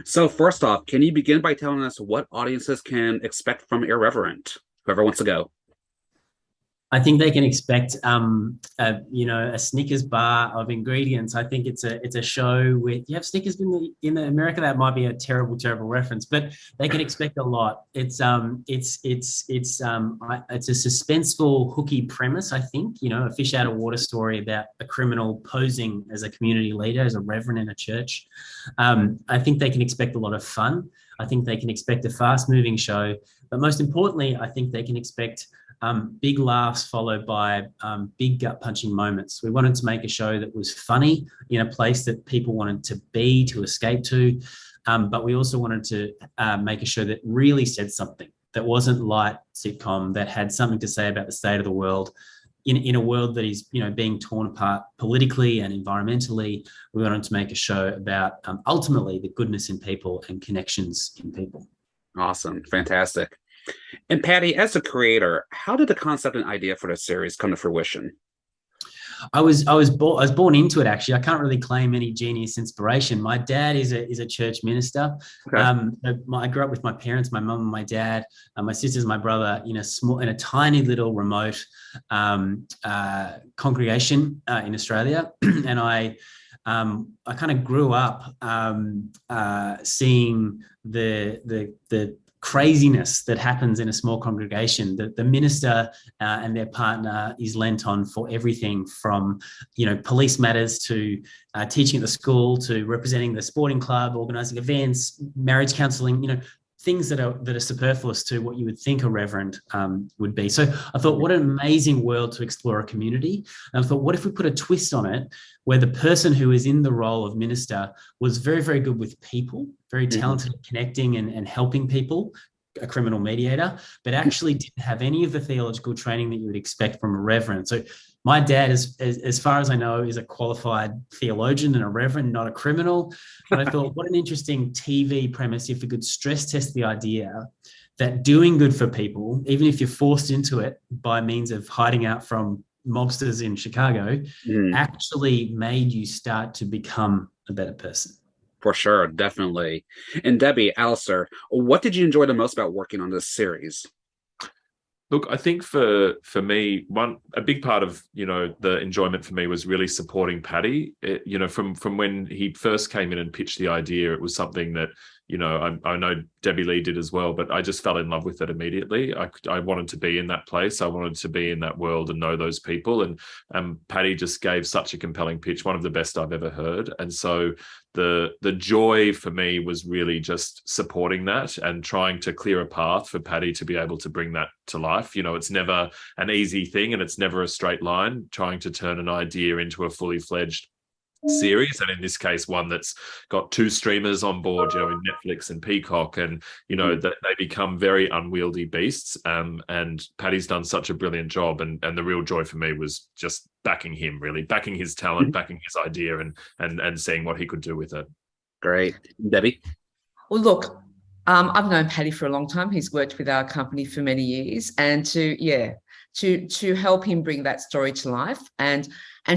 So first off, can you begin by telling us what audiences can expect from Irreverent? Whoever wants to go. I think they can expect, a Snickers bar of ingredients. I think it's a show with you have Snickers in America. That might be a terrible reference, but they can expect a lot. It's a suspenseful, hooky premise. I think a fish out of water story about a criminal posing as a community leader, as a reverend in a church. I think they can expect a lot of fun. I think they can expect a fast-moving show, but most importantly, I think they can expect big laughs followed by big gut punching moments. We wanted to make a show that was funny in a place that people wanted to be, to escape to. But we also wanted to make a show that really said something, that wasn't light sitcom, that had something to say about the state of the world. In a world that is, being torn apart politically and environmentally, we wanted to make a show about ultimately the goodness in people and connections in people. Awesome. Fantastic. And Patty, as a creator, how did the concept and idea for the series come to fruition? I was born into it. Actually, I can't really claim any genius inspiration. My dad is a church minister. Okay. I grew up with my parents, my mum and my dad, my sisters, my brother, in a tiny little remote congregation in Australia, and I kind of grew up seeing the craziness that happens in a small congregation. The minister and their partner is lent on for everything from, police matters to teaching at the school, to representing the sporting club, organising events, marriage counselling, things that are superfluous to what you would think a reverend would be. So I thought, what an amazing world to explore a community. And I thought, what if we put a twist on it where the person who is in the role of minister was very, very good with people, very talented at connecting and helping people, a criminal mediator, but actually didn't have any of the theological training that you would expect from a reverend. So my dad, as far as I know, is a qualified theologian and a reverend, not a criminal. But I thought, what an interesting TV premise if we could stress test the idea that doing good for people, even if you're forced into it by means of hiding out from mobsters in Chicago, Mhm. actually made you start to become a better person. For sure, definitely. And Debbie, Alistair, what did you enjoy the most about working on this series? Look, I think for me, a big part of the enjoyment for me was really supporting Paddy. From when he first came in and pitched the idea, it was something that I know Debbie Lee did as well, but I just fell in love with it immediately. I wanted to be in that place. I wanted to be in that world and know those people. And Paddy just gave such a compelling pitch, one of the best I've ever heard. And so the joy for me was really just supporting that and trying to clear a path for Paddy to be able to bring that to life. It's never an easy thing and it's never a straight line, trying to turn an idea into a fully fledged series, and in this case one that's got two streamers on board, in Netflix and Peacock, and that they become very unwieldy beasts. And Paddy's done such a brilliant job, and the real joy for me was just backing him, really backing his talent, backing his idea, and seeing what he could do with it. Great. Debbie? Well, look, I've known Paddy for a long time. He's worked with our company for many years, and to help him bring that story to life and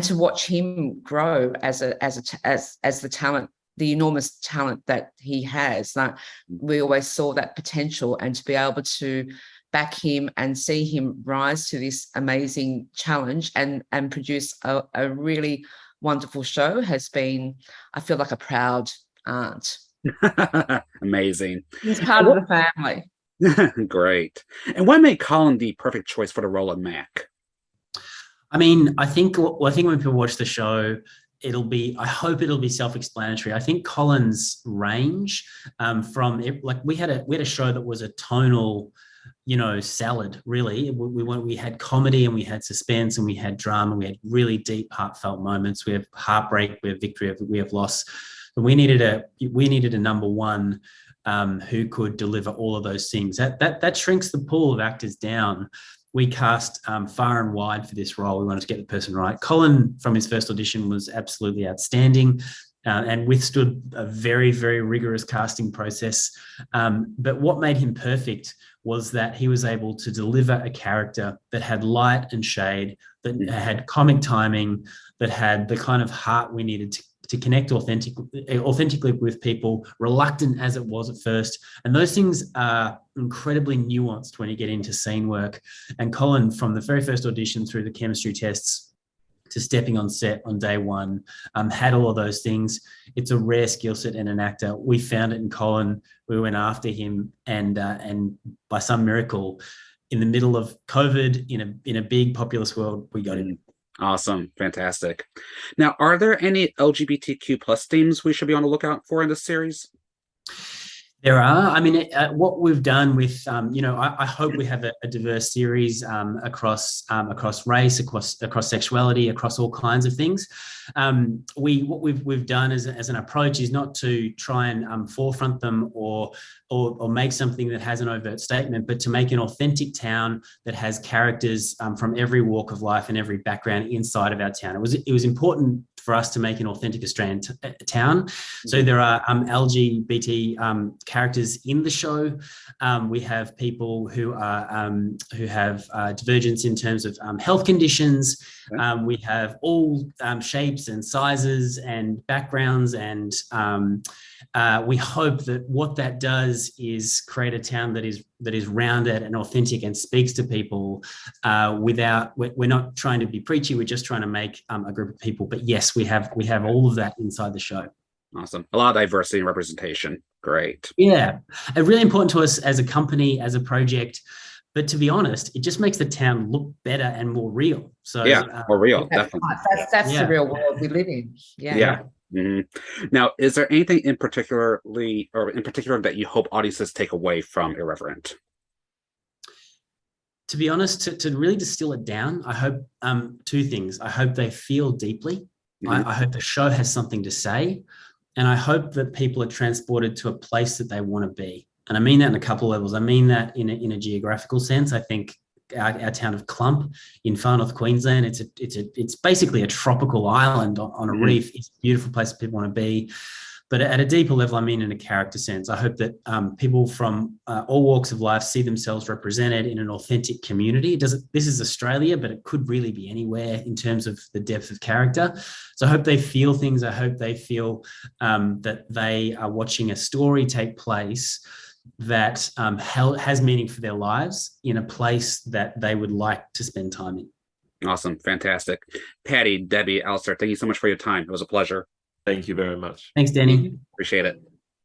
to watch him grow as the talent, the enormous talent that he has. Like, we always saw that potential, and to be able to back him and see him rise to this amazing challenge and produce a really wonderful show has been, I feel like, a proud aunt. Amazing. He's part of the family. Great. And what made Colin the perfect choice for the role of Mack? I mean, I think when people watch the show, I hope it'll be self-explanatory. I think Colin's range from like we had a show that was a tonal, salad, really. We had comedy and we had suspense and we had drama. We had really deep, heartfelt moments. We have heartbreak, we have victory, we have loss. And we needed a number one who could deliver all of those things. That shrinks the pool of actors down. We cast far and wide for this role. We wanted to get the person right. Colin, from his first audition, was absolutely outstanding and withstood a very, very rigorous casting process. But what made him perfect was that he was able to deliver a character that had light and shade, that had comic timing, that had the kind of heart we needed connect authentically with people, reluctant as it was at first. And those things are incredibly nuanced when you get into scene work. And Colin, from the very first audition through the chemistry tests to stepping on set on day one, had all of those things. It's a rare skill set in an actor. We found it in Colin. We went after him, and by some miracle, in the middle of COVID, in a big populous world, we got him. Awesome. Fantastic. Now, are there any LGBTQ plus themes we should be on the lookout for in this series? There are. I mean, what we've done with, I hope we have a diverse series across race, across sexuality, across all kinds of things. What we've done as an approach is not to try and forefront them or make something that has an overt statement, but to make an authentic town that has characters from every walk of life and every background inside of our town. It was important for us to make an authentic Australian town. So there are LGBT characters in the show. We have people who have divergence in terms of health conditions. We have all shapes and sizes and backgrounds, and we hope that what that does is create a town that is rounded and authentic and speaks to people we're not trying to be preachy. We're just trying to make a group of people. But yes, we have all of that inside the show. Awesome. A lot of diversity and representation. Great. Yeah. And really important to us as a company, as a project. But to be honest, it just makes the town look better and more real. So more real. Definitely. That's the real world we live in. Yeah. Mm-hmm. Now, is there anything in particular that you hope audiences take away from Irreverent? To be honest, to really distill it down, I hope two things. I hope they feel deeply. Mm-hmm. I hope the show has something to say. And I hope that people are transported to a place that they want to be. And I mean that in a couple of levels. I mean that in a geographical sense. I think our town of Clump in far north Queensland, it's basically a tropical island on a reef. It's a beautiful place that people want to be. But at a deeper level, I mean in a character sense. I hope that people from all walks of life see themselves represented in an authentic community. This is Australia, but it could really be anywhere in terms of the depth of character. So I hope they feel things. I hope they feel that they are watching a story take place that has meaning for their lives in a place that they would like to spend time in. Awesome. Fantastic. Paddy, Debbie, Alastair, thank you so much for your time. It was a pleasure. Thank you very much. Thanks, Denny. Appreciate it.